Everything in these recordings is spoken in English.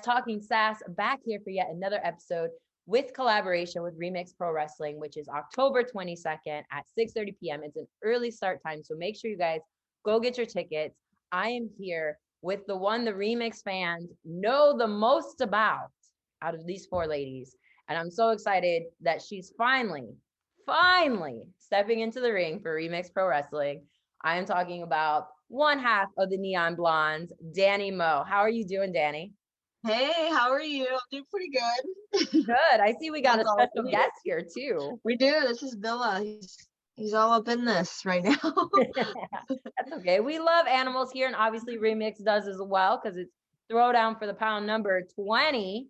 Talking Sass back here for yet another episode with collaboration with Remix Pro Wrestling, which is October 22nd at 6:30 p.m. It's an early start time, so make sure you guys go get your tickets. I am here with the one the Remix fans know the most about out of these four ladies, and I'm so excited that she's finally stepping into the ring for Remix Pro Wrestling. I am talking about one half of the Neon Blondes, Dani Mo. How are you doing, Dani? Hey, how are you? I'm doing pretty good. Good. I see we got a That's special awesome. guest here too. We do. This is Billa. He's all up in this right now. That's okay. We love animals here, and obviously Remix does as well because it's throwdown for the pound number 20,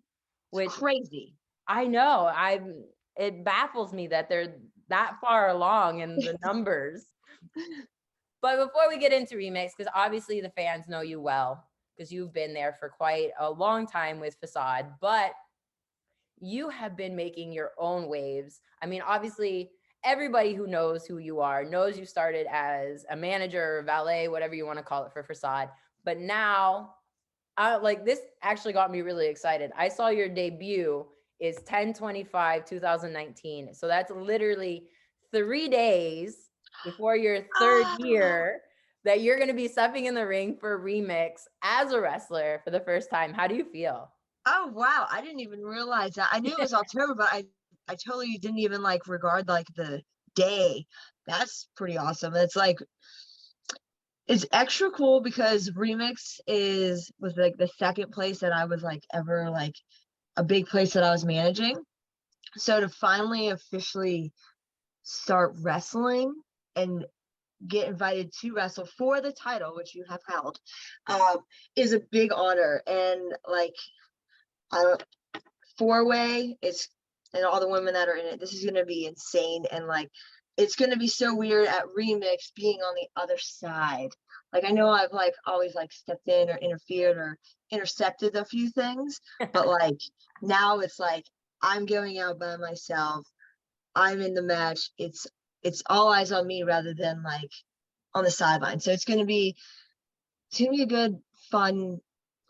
which Crazy. I know. It baffles me that they're that far along in the numbers. But before we get into Remix, because obviously the fans know you well, because you've been there for quite a long time with Facade, but you have been making your own waves. I mean, obviously, everybody who knows who you are knows you started as a manager or valet, whatever you want to call it for Facade. But now, like this actually got me really excited. I saw your debut is 10/25/2019. So that's literally 3 days before your third year that you're going to be stepping in the ring for Remix as a wrestler for the first time. How do you feel? Oh wow, I didn't even realize that. I knew it was October, but I totally didn't even like regard like the day. That's pretty awesome. It's extra cool because Remix was like the second place that I was like ever like a big place that I was managing. So to finally officially start wrestling and get invited to wrestle for the title, which you have held, is a big honor. And like, I don't, four-way, it's and all the women that are in it, this is gonna be insane. And like, it's gonna be so weird at Remix being on the other side. Like, I know I've like always like stepped in or interfered or intercepted a few things, but like now it's like I'm going out by myself. I'm in the match. It's all eyes on me rather than like on the sideline. So it's gonna be a good, fun,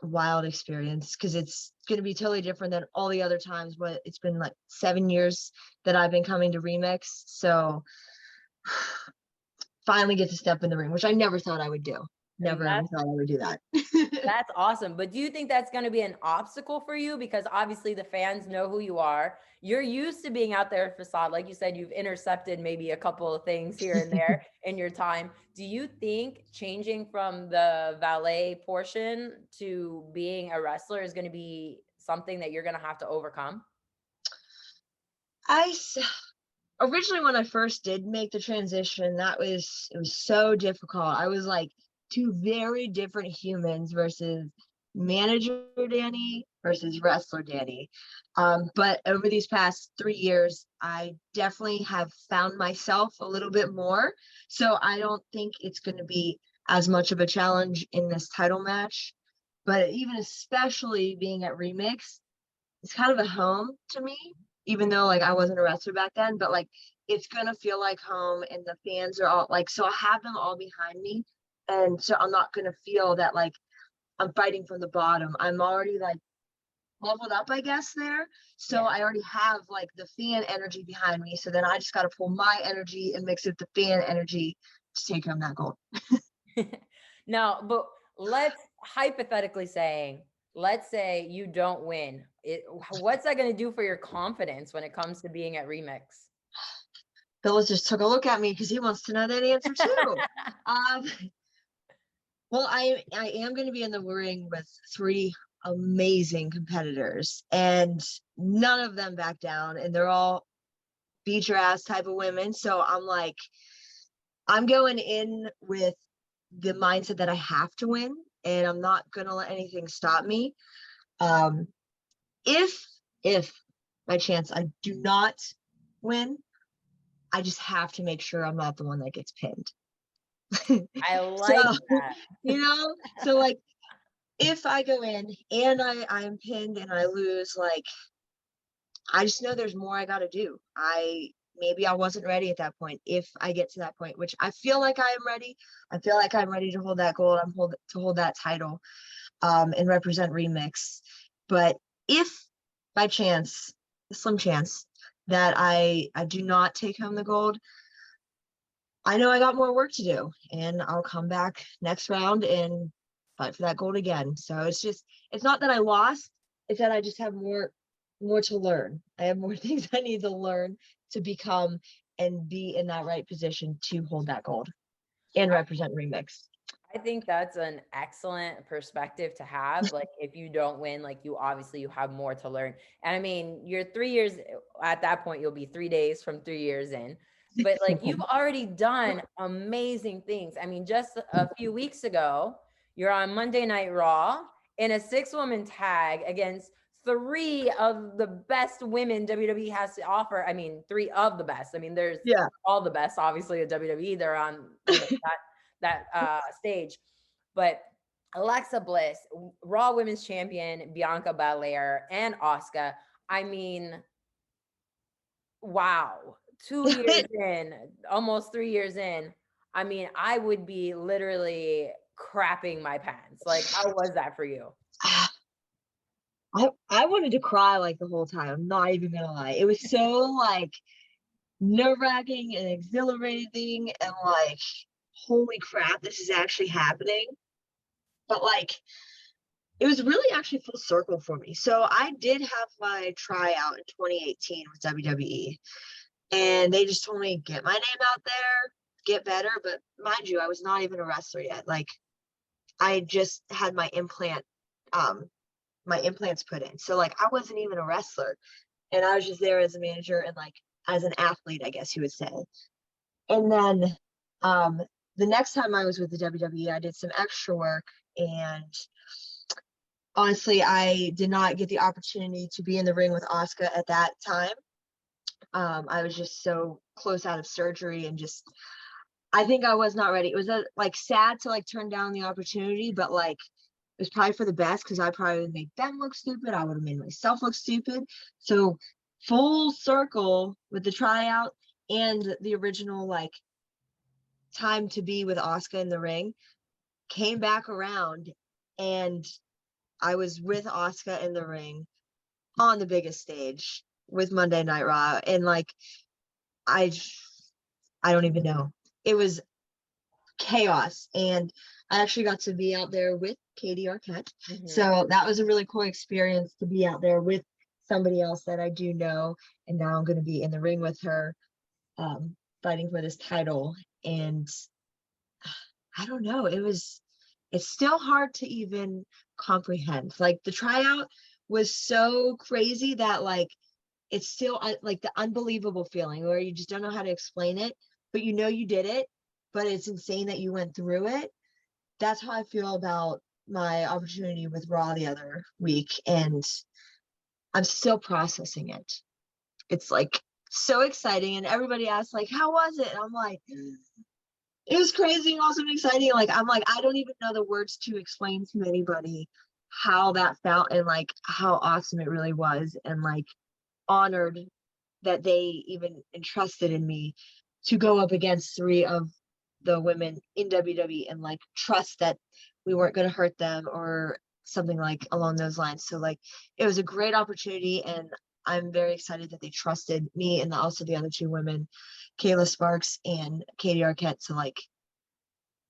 wild experience because it's gonna be totally different than all the other times. But it's been like 7 years that I've been coming to Remix. So finally get to step in the ring, which I never thought I would do. Never ever thought I would do that. That's awesome. But do you think that's going to be an obstacle for you? Because obviously the fans know who you are. You're used to being out there at Facade. Like you said, you've intercepted maybe a couple of things here and there in your time. Do you think changing from the valet portion to being a wrestler is going to be something that you're going to have to overcome? I Originally, when I first did make the transition, it was so difficult. I was like two very different humans versus manager Dani versus wrestler Dani. But over these past 3 years, I definitely have found myself a little bit more. So I don't think it's going to be as much of a challenge in this title match. But even especially being at Remix, it's kind of a home to me, even though like I wasn't a wrestler back then, but like it's gonna feel like home and the fans are all like, so I have them all behind me. And so I'm not gonna feel that like I'm fighting from the bottom. I'm already like leveled up, I guess, there. So Yeah. I already have like the fan energy behind me. So then I just gotta pull my energy and mix it with the fan energy to take home that gold. No, but let's hypothetically saying, let's say you don't win. What's that going to do for your confidence when it comes to being at Remix? Bill just took a look at me because he wants to know that answer too. um, Well, I am going to be in the ring with three amazing competitors, and none of them back down, and they're all beat your ass type of women. So I'm like, I'm going in with the mindset that I have to win, and I'm not going to let anything stop me. Um, if by chance I do not win, I just have to make sure I'm not the one that gets pinned. I So, like that. so like if I go in and I'm pinned and I lose, like I just know there's more I got to do. Maybe I wasn't ready at that point. If I get to that point, which I feel like I am ready, I feel like I'm ready to hold that gold. To hold that title, and represent Remix. But if by chance, a slim chance, that I do not take home the gold, I know I got more work to do, and I'll come back next round and fight for that gold again. So it's not that I lost, it's that I just have more to learn. I have more things I need to learn to become and be in that right position to hold that gold and represent Remix. I think that's an excellent perspective to have. Like, if you don't win, like, you have more to learn. And I mean, you're 3 years at that point, you'll be 3 days from 3 years in. But like, you've already done amazing things. I mean, just a few weeks ago, you're on Monday Night Raw in a 6-woman tag against 3 of the best women WWE has to offer. I mean, 3 of the best. I mean, there's all the best, obviously, at WWE. They're on that stage. But Alexa Bliss, Raw Women's Champion, Bianca Belair, and Asuka. I mean, wow. 2 years in, almost 3 years in. I mean, I would be literally crapping my pants. Like, how was that for you? I wanted to cry like the whole time. I'm not even gonna lie. It was so like nerve-wracking and exhilarating and like, holy crap, this is actually happening. But like, it was really actually full circle for me. So I did have my tryout in 2018 with WWE, and they just told me, get my name out there, get better. But mind you, I was not even a wrestler yet. Like, I just had my implants put in. So like, I wasn't even a wrestler, and I was just there as a manager and like as an athlete, I guess you would say. And then the next time I was with the WWE, I did some extra work, and honestly, I did not get the opportunity to be in the ring with Asuka at that time. I was just so close out of surgery, and just, I think I was not ready. It was like sad to like turn down the opportunity, but like, it was probably for the best, because I probably would have made them look stupid. I would have made myself look stupid. So full circle with the tryout and the original like time to be with Asuka in the ring came back around, and I was with Asuka in the ring on the biggest stage with Monday Night Raw, and like, I don't even know. It was chaos, and I actually got to be out there with Katie Arquette. So that was a really cool experience to be out there with somebody else that I do know, and now I'm going to be in the ring with her, fighting for this title. And I don't know, it's still hard to even comprehend. Like, the tryout was so crazy that like, it's still like the unbelievable feeling where you just don't know how to explain it, but you know you did it, but it's insane that you went through it. That's how I feel about my opportunity with Raw the other week, and I'm still processing it. It's like so exciting, and everybody asks like, how was it? And I'm like, it was crazy and awesome and exciting. Like, I'm like, I don't even know the words to explain to anybody how that felt, and like how awesome it really was, and like honored that they even entrusted in me to go up against 3 of the women in WWE, and like trust that we weren't going to hurt them or something like along those lines. So like, it was a great opportunity, and I'm very excited that they trusted me and also the other 2 women, Kayla Sparks and Katie Arquette, to like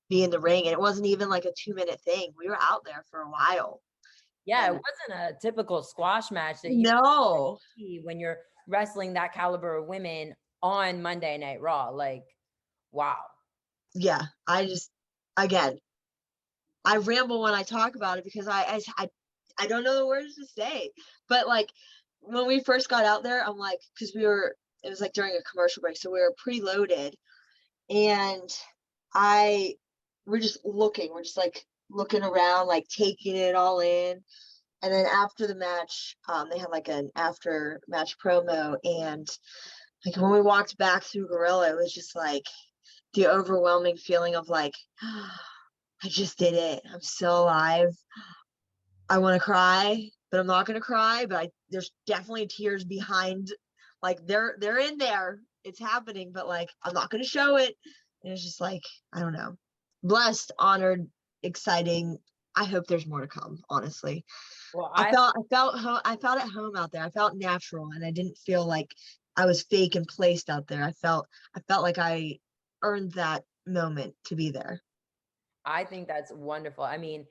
be in the ring. And it wasn't even like a 2-minute thing. We were out there for a while. Yeah, it wasn't a typical squash match that you see when you're wrestling that caliber of women on Monday Night Raw. Like, wow. Yeah, again, I ramble when I talk about it, because I don't know the words to say. But like, when we first got out there, I'm like, because it was like during a commercial break, so we were preloaded, and we're just like looking around, like taking it all in. And then after the match, they had like an after match promo, and like, when we walked back through Gorilla, it was just like the overwhelming feeling of like, I just did it. I'm still alive. I want to cry, but I'm not going to cry. But there's definitely tears behind. Like, they're in there. It's happening, but like, I'm not going to show it. And it's just like, I don't know. Blessed, honored, exciting, I hope there's more to come, honestly. Well, I felt at home out there. I felt natural, and I didn't feel like I was fake and placed out there. I felt like I earned that moment to be there. I think that's wonderful. I mean,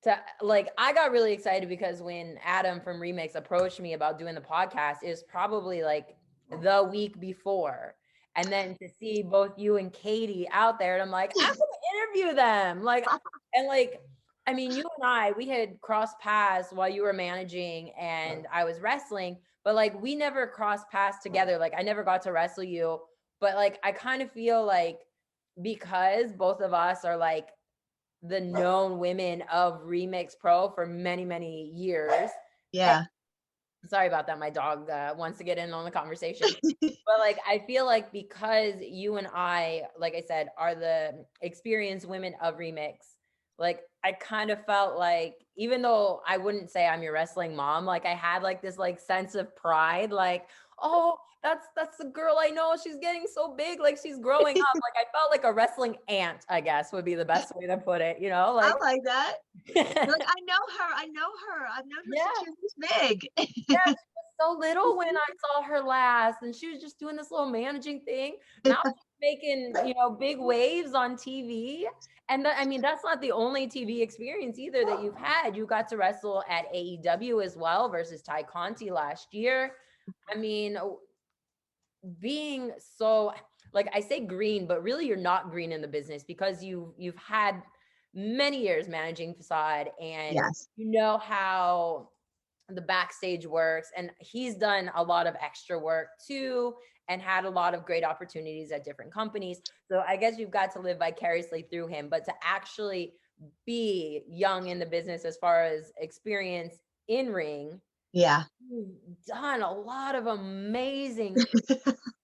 to like, I got really excited because when Adam from Remix approached me about doing the podcast, it was probably like the week before. And then to see both you and Katie out there, and I'm like, I'm gonna interview them. Like, and like, I mean, you and we had crossed paths while you were managing and I was wrestling, but like we never crossed paths together. Like I never got to wrestle you, but like I kind of feel like because both of us are like the known women of Remix Pro for many, many years. Yeah. And sorry about that. My dog wants to get in on the conversation. But like, I feel like because you and I, like I said, are the experienced women of Remix, like I kind of felt like, even though I wouldn't say I'm your wrestling mom, like I had like this like sense of pride, like, oh, that's the girl I know. She's getting so big, like she's growing up. Like I felt like a wrestling aunt, I guess would be the best way to put it, you know? I Like like that. Like, I know her. I know her. I've known her yeah. since she was this big. Yeah, she was so little when I saw her last, and she was just doing this little managing thing. Now she's making, big waves on TV. And I mean, that's not the only TV experience either that you've had. You got to wrestle at AEW as well versus Ty Conti last year. I mean, being so, like I say green, but really you're not green in the business because you've had many years managing Facade, and Yes. you know how the backstage works, and he's done a lot of extra work too and had a lot of great opportunities at different companies. So I guess you've got to live vicariously through him, but to actually be young in the business as far as experience in ring, Yeah. you've done a lot of amazing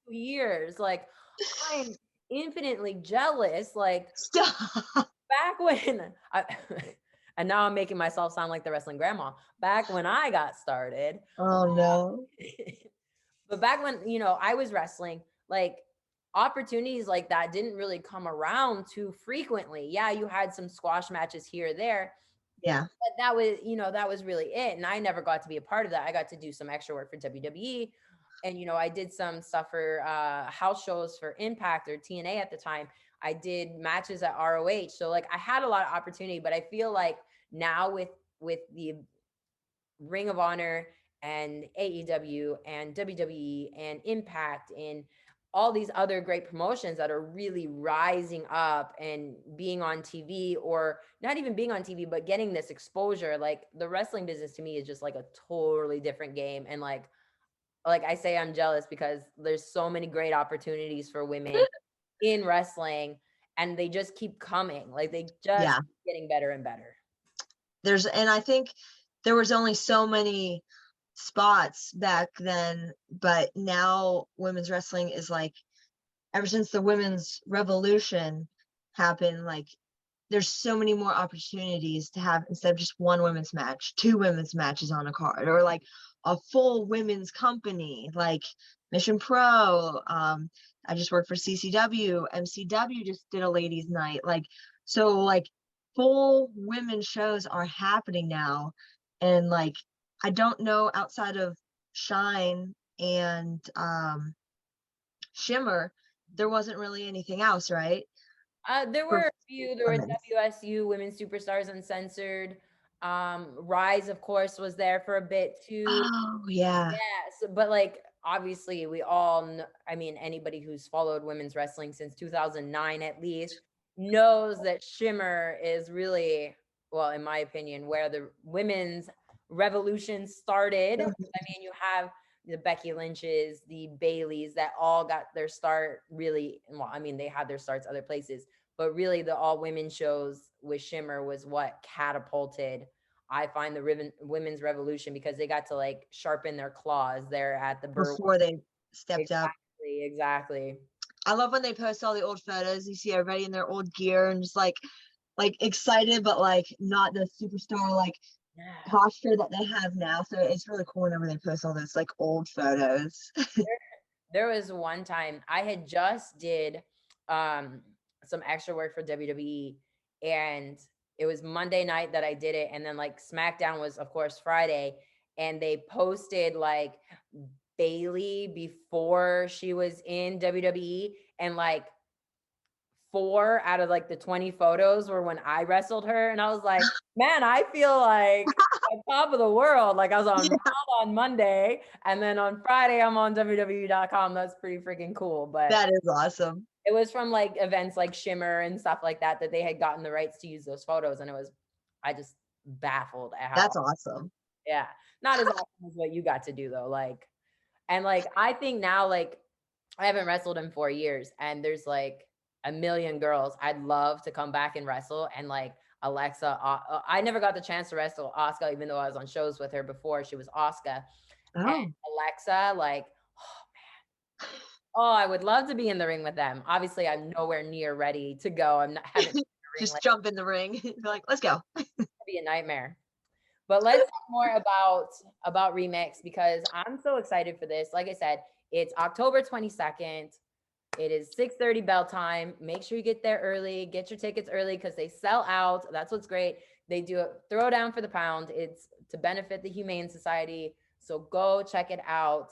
years. Like I'm infinitely jealous. Like Stop. back when and now I'm making myself sound like the wrestling grandma. Back when I got started, Oh no. but back when, I was wrestling, like opportunities like that didn't really come around too frequently. Yeah, you had some squash matches here or there, Yeah. but that was really it. And I never got to be a part of that. I got to do some extra work for WWE. And, I did some stuff for house shows for Impact or TNA at the time. I did matches at ROH. So like I had a lot of opportunity, but I feel like now with the Ring of Honor and AEW and WWE and Impact and all these other great promotions that are really rising up and being on TV, or not even being on TV, but getting this exposure. Like the wrestling business to me is just like a totally different game. And like I say, I'm jealous because there's so many great opportunities for women in wrestling, and they just keep coming. Like they just Yeah. keep getting better and better. And I think there was only so many spots back then, but now women's wrestling is like, ever since the women's revolution happened, like there's so many more opportunities to have, instead of just one women's match, two women's matches on a card, or like a full women's company like Mission Pro. I just worked for CCW. MCW just did a ladies night. Like, so like full women shows are happening now. And like, I don't know, outside of Shine and Shimmer, there wasn't really anything else, right? There For were a few. There were women. WSU Women's Superstars Uncensored. Rise, of course, was there for a bit too. Oh yeah. Yes, but like obviously we all know, I mean, anybody who's followed women's wrestling since 2009 at least knows that Shimmer is really, well, in my opinion, where the women's revolution started. I mean, you have the Becky Lynch's, the Baileys that all got their start really, well, I mean, they had their starts other places, but really the all women shows with Shimmer was what catapulted, I find, the women's revolution, because they got to like sharpen their claws there at the Before they stepped up. Exactly. I love when they post all the old photos. You see everybody in their old gear and just like excited, but like not the superstar like posture that they have now. So it's really cool whenever they post all those like old photos. There was one time I had just did some extra work for WWE, and it was Monday night that I did it. And then like SmackDown was, of course, Friday. And they posted like Bailey before she was in WWE. And like 4 out of like the 20 photos were when I wrestled her. And I was like, man, I feel like at top of the world. Like I was on Raw on Monday. And then on Friday, I'm on WWE.com. That's pretty freaking cool. But That is awesome. it was from like events like Shimmer and stuff like that they had gotten the rights to use those photos. And I just baffled at how. That's awesome. Yeah. Not as awesome as what you got to do though. Like, and like, I think now, like, I haven't wrestled in 4 years and there's like a million girls I'd love to come back and wrestle. And like Alexa, I never got the chance to wrestle Asuka, even though I was on shows with her before she was Asuka. Oh. And Alexa, like, oh man. Oh, I would love to be in the ring with them. Obviously, I'm nowhere near ready to go. I'm not having just like, jump in the ring. Be like, let's go. It'd be a nightmare. But let's talk more about Remix because I'm so excited for this. Like I said, it's October 22nd. It is 6:30 bell time. Make sure you get there early. Get your tickets early because they sell out. That's what's great. They do a throwdown for the pound. It's to benefit the Humane Society. So go check it out.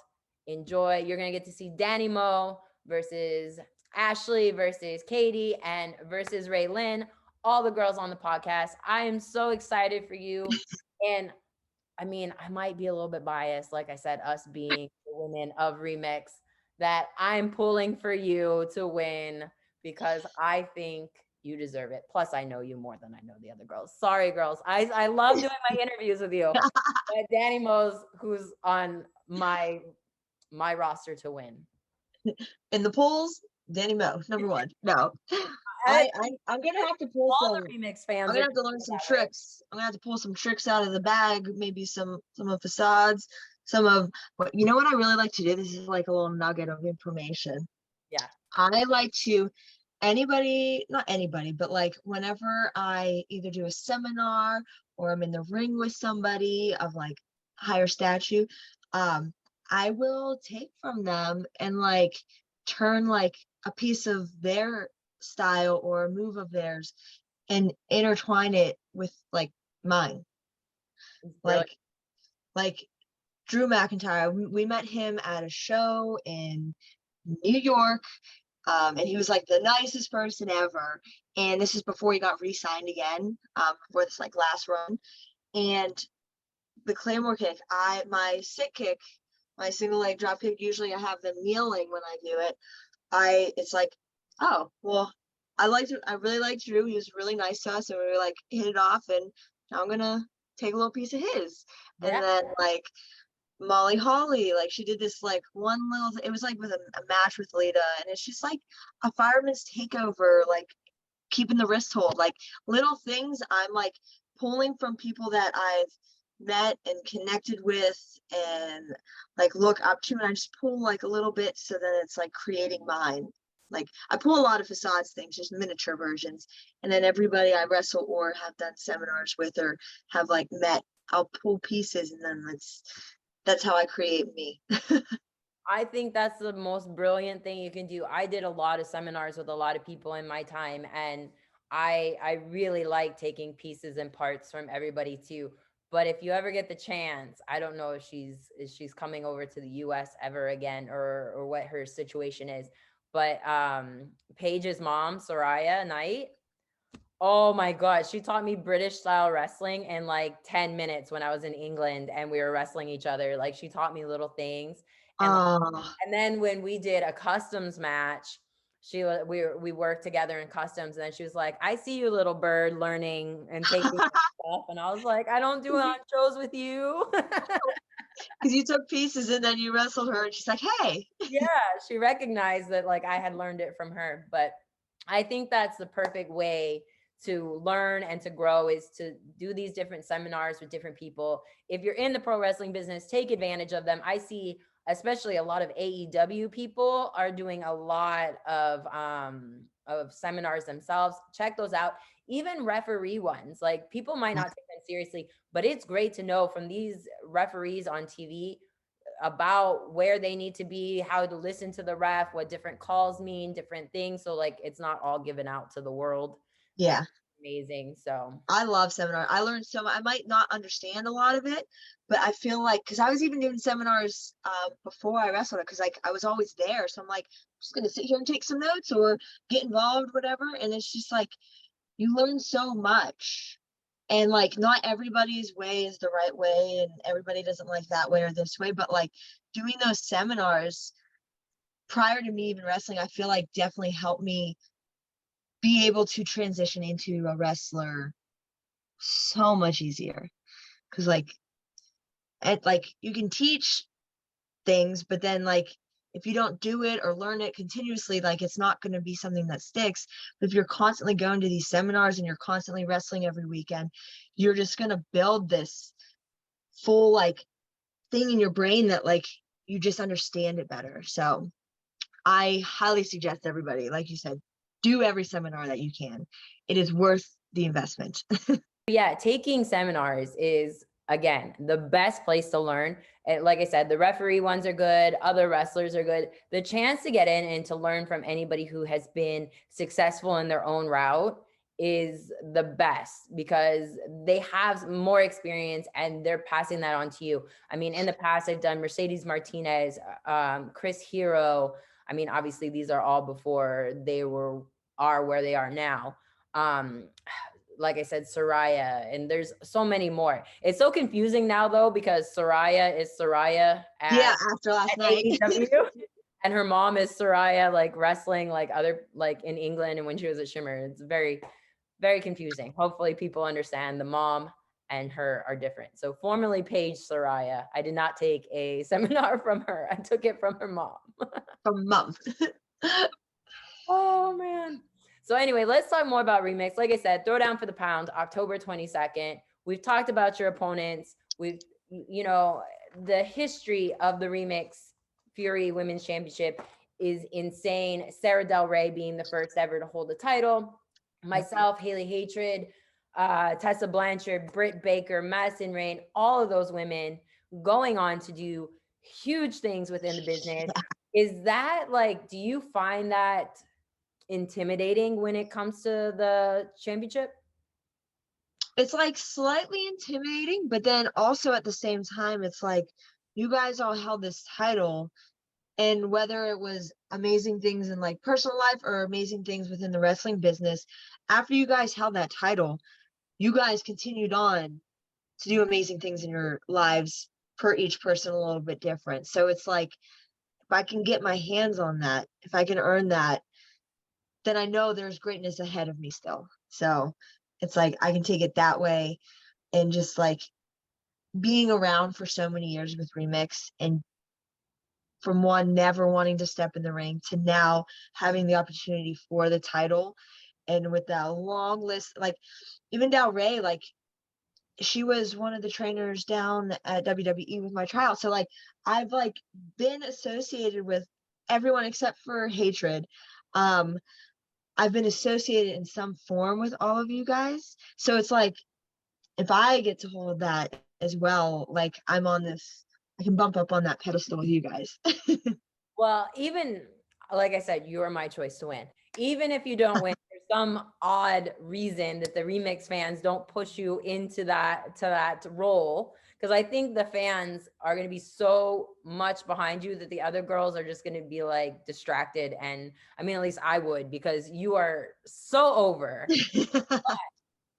Enjoy. You're going to get to see Dani Mo versus Ashley versus Katie and versus Ray Lynn. All the girls on the podcast. I am so excited for you. And I mean, I might be a little bit biased, like I said, us being the women of Remix, that I'm pulling for you to win because I think you deserve it. Plus, I know you more than I know the other girls. Sorry, girls. I love doing my interviews with you. But Dani Mo's who's on my roster to win. In the polls, Dani Mo, number 1. No. I'm gonna have to pull all some the Remix fans. I'm gonna have to learn some tricks. I'm gonna have to pull some tricks out of the bag, maybe some of Facades, some of what what I really like to do. This is like a little nugget of information. Yeah. I like to not anybody, but like whenever I either do a seminar or I'm in the ring with somebody of like higher stature, I will take from them and like turn like a piece of their style or a move of theirs and intertwine it with like mine. Like Drew McIntyre, we met him at a show in New York, and he was like the nicest person ever. And this is before he got re-signed again, for this like last run. And the Claymore kick, my sit kick, my single leg drop kick, usually I have them kneeling when I do it. It's like, oh, well, I really liked Drew. He was really nice to us and we were like hit it off, and now I'm gonna take a little piece of his. Yeah. And then like Molly Holly, like she did this like one little, it was like with a match with Lita, and it's just like a fireman's takeover, like keeping the wrist hold, like little things I'm like pulling from people that I've met and connected with and like look up to, and I just pull like a little bit so that it's like creating mine. Like I pull a lot of Facades things, just miniature versions, and then everybody I wrestle or have done seminars with or have like met, I'll pull pieces, and then that's how I create me. I think that's the most brilliant thing you can do. I did a lot of seminars with a lot of people in my time, and I really like taking pieces and parts from everybody too. But if you ever get the chance, I don't know if she's coming over to the US ever again or what her situation is. But Paige's mom, Soraya Knight, oh my God, she taught me British style wrestling in like 10 minutes when I was in England and we were wrestling each other. Like she taught me little things. And then when we did a customs match, we worked together in customs, and then she was like, I see you, little bird, learning and taking stuff. And I was like, I don't do it on shows with you. Because you took pieces and then you wrestled her and she's like, hey. Yeah, she recognized that like I had learned it from her. But I think that's the perfect way to learn and to grow, is to do these different seminars with different people. If you're in the pro wrestling business, take advantage of them. I see especially a lot of AEW people are doing a lot of seminars themselves. Check those out. Even referee ones, like people might not take them seriously, but it's great to know from these referees on TV about where they need to be, how to listen to the ref, what different calls mean, different things. So like, it's not all given out to the world. Yeah. amazing. So I love seminar. I learned so much. I might not understand a lot of it, but I feel like, because I was even doing seminars before I wrestled it, because like I was always there. So I'm like, I'm just gonna sit here and take some notes or get involved, whatever. And it's just like you learn so much. And like not everybody's way is the right way, and everybody doesn't like that way or this way. But like doing those seminars prior to me even wrestling, I feel like definitely helped me be able to transition into a wrestler so much easier. Because like you can teach things, but then like if you don't do it or learn it continuously, like it's not going to be something that sticks. But if you're constantly going to these seminars and you're constantly wrestling every weekend, you're just going to build this full like thing in your brain that like you just understand it better. So I highly suggest everybody, like you said, do every seminar that you can. It is worth the investment. yeah, taking seminars is again the best place to learn. And like I said, the referee ones are good, other wrestlers are good. The chance to get in and to learn from anybody who has been successful in their own route is the best because they have more experience and they're passing that on to you. I mean, in the past, I've done Mercedes Martinez, Chris Hero. I mean, obviously, these are all before they are where they are now. Um, like I said, Soraya, and there's so many more. It's so confusing now though because Soraya is Soraya Yeah, after last night. AEW, and her mom is Soraya, like wrestling, like other like in England, and when she was at Shimmer, it's very, very confusing. Hopefully, people understand the mom and her are different. So, formerly Paige Soraya, I did not take a seminar from her. I took it from her mom. From mom. Oh man. So anyway, let's talk more about Remix. Like I said, throw down for the pound, October 22nd. We've talked about your opponents. We've, you know, the history of the Remix Fury Women's Championship is insane. Sarah Del Rey being the first ever to hold the title. Myself, Haley Hatred, Tessa Blanchard, Britt Baker, Madison Rain, all of those women going on to do huge things within the business. Yeah. Is that like, do you find that intimidating when it comes to the championship? It's like slightly intimidating, but then also at the same time, it's like you guys all held this title, and whether it was amazing things in like personal life or amazing things within the wrestling business, after you guys held that title, you guys continued on to do amazing things in your lives, per each person a little bit different. So it's like if I can get my hands on that, if I can earn that, then I know there's greatness ahead of me still. So it's like I can take it that way, and just like being around for so many years with Remix, and from one never wanting to step in the ring to now having the opportunity for the title, and with that long list, like even Del Rey, like she was one of the trainers down at WWE with my trial. So like I've like been associated with everyone except for Hatred. I've been associated in some form with all of you guys. So it's like if I get to hold that as well, like I'm on this, I can bump up on that pedestal with you guys. Well, even like I said, you are my choice to win. Even if you don't win, there's some odd reason that the Remix fans don't push you into that role. Because I think the fans are going to be so much behind you that the other girls are just going to be like distracted. And I mean, at least I would, because you are so over.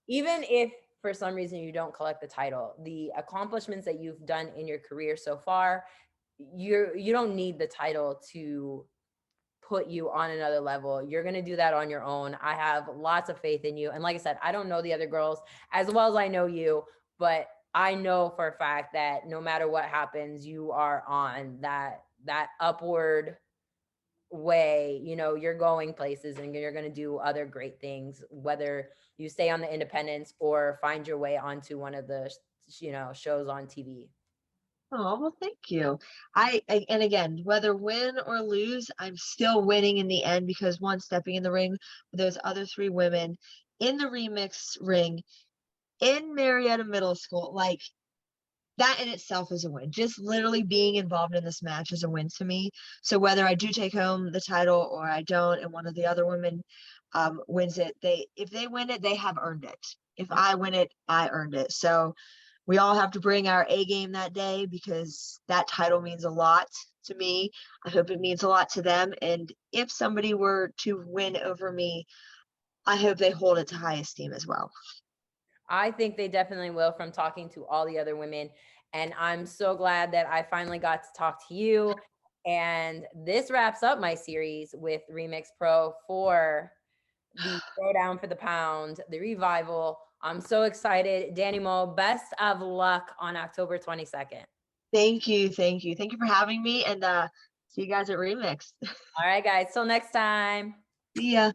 Even if for some reason you don't collect the title, the accomplishments that you've done in your career so far, you don't need the title to put you on another level. You're going to do that on your own. I have lots of faith in you. And like I said, I don't know the other girls as well as I know you, but I know for a fact that no matter what happens, you are on that upward way. You know, you're going places and you're going to do other great things, whether you stay on the independents or find your way onto one of the shows on TV. Oh, well, thank you. And again, whether win or lose, I'm still winning in the end, because one, stepping in the ring with those other three women in the Remix ring in Marietta Middle School, like that in itself is a win. Just literally being involved in this match is a win to me. So whether I do take home the title or I don't, and one of the other women wins it, if they win it, they have earned it. If I win it, I earned it. So we all have to bring our A game that day because that title means a lot to me. I hope it means a lot to them. And if somebody were to win over me, I hope they hold it to high esteem as well. I think they definitely will from talking to all the other women. And I'm so glad that I finally got to talk to you. And this wraps up my series with Remix Pro for the Throwdown for the Pound, the revival. I'm so excited. Dani Mo, best of luck on October 22nd. Thank you. Thank you. Thank you for having me. And see you guys at Remix. All right, guys. Till next time. See ya.